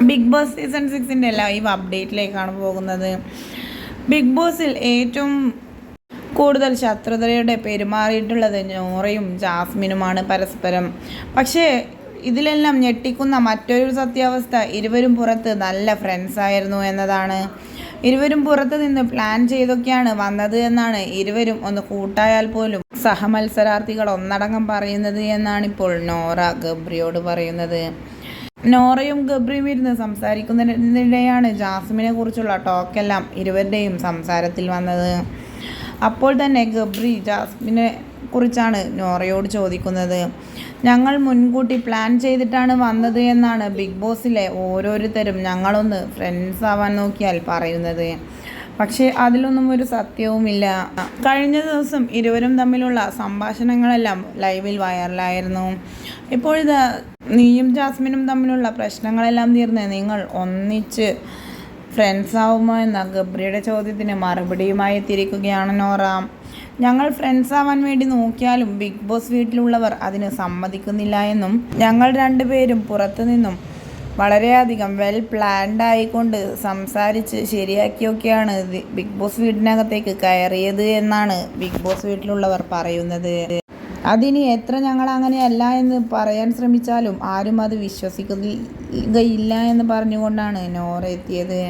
Big boss season 6 live അപ്ഡേറ്റിലേക്കാണ് പോകുന്നത്. Big ബോസിൽ ഏറ്റവും കൂടുതൽ ശത്രുതയോടെ പെരുമാറിയിട്ടുള്ളത് നോറയും ജാസ്മിനുമാണ് പരസ്പരം. പക്ഷേ ഇതിലെല്ലാം ഞെട്ടിക്കുന്ന മറ്റൊരു സത്യാവസ്ഥ ഇരുവരും പുറത്ത് നല്ല ഫ്രണ്ട്സായിരുന്നു എന്നതാണ്. ഇരുവരും പുറത്ത് നിന്ന് പ്ലാൻ ചെയ്തൊക്കെയാണ് വന്നത് എന്നാണ് ഇരുവരും ഒന്ന് കൂട്ടായാൽ പോലും സഹമത്സരാർത്ഥികൾ ഒന്നടങ്കം പറയുന്നത് എന്നാണിപ്പോൾ നോറ ഗബ്രിയോട് പറയുന്നത്. നോറയും ഗബ്രിയും ഇരുന്ന് സംസാരിക്കുന്നതിനിടെയാണ് ജാസ്മിനെ കുറിച്ചുള്ള ടോക്കെല്ലാം ഇരുവരുടെയും സംസാരത്തിൽ വന്നത്. അപ്പോൾ തന്നെ ഗബ്രി ജാസ്മിനെ കുറിച്ചാണ് നോറയോട് ചോദിക്കുന്നത്. ഞങ്ങൾ മുൻകൂട്ടി പ്ലാൻ ചെയ്തിട്ടാണ് വന്നത് എന്നാണ് ബിഗ് ബോസിലെ ഓരോരുത്തരും ഞങ്ങളൊന്ന് ഫ്രണ്ട്സ് ആവാൻ നോക്കിയാൽ പറയുന്നത്. പക്ഷേ അതിലൊന്നും ഒരു സത്യവുമില്ല. കഴിഞ്ഞ ദിവസം ഇരുവരും തമ്മിലുള്ള സംഭാഷണങ്ങളെല്ലാം ലൈവിൽ വൈറലായിരുന്നു. ഇപ്പോഴിത് നീയും ജാസ്മിനും തമ്മിലുള്ള പ്രശ്നങ്ങളെല്ലാം തീർന്ന് നിങ്ങൾ ഒന്നിച്ച് ഫ്രണ്ട്സ് ആവുമോ എന്ന ഗബ്രിയുടെ ചോദ്യത്തിന് മറുപടിയുമായി എത്തിയിരിക്കുകയാണ് നോറ. ഞങ്ങൾ ഫ്രണ്ട്സ് ആവാൻ വേണ്ടി നോക്കിയാലും ബിഗ് ബോസ് വീട്ടിലുള്ളവർ അതിന് സമ്മതിക്കുന്നില്ല എന്നും ഞങ്ങൾ രണ്ടുപേരും പുറത്തുനിന്നും വളരെയധികം വെൽ പ്ലാൻഡ് ആയിക്കൊണ്ട് സംസാരിച്ച് ശരിയാക്കിയൊക്കെയാണ് ബിഗ് ബോസ് വീട്ടിനകത്തേക്ക് കയറിയത് എന്നാണ് ബിഗ് ബോസ് വീട്ടിലുള്ളവർ പറയുന്നത്. അതിനി എത്ര ഞങ്ങൾ അങ്ങനെയല്ല എന്ന് പറയാൻ ശ്രമിച്ചാലും ആരും അത് വിശ്വസിക്കുകയില്ല എന്ന് പറഞ്ഞുകൊണ്ടാണ് നോറ എത്തിയത്.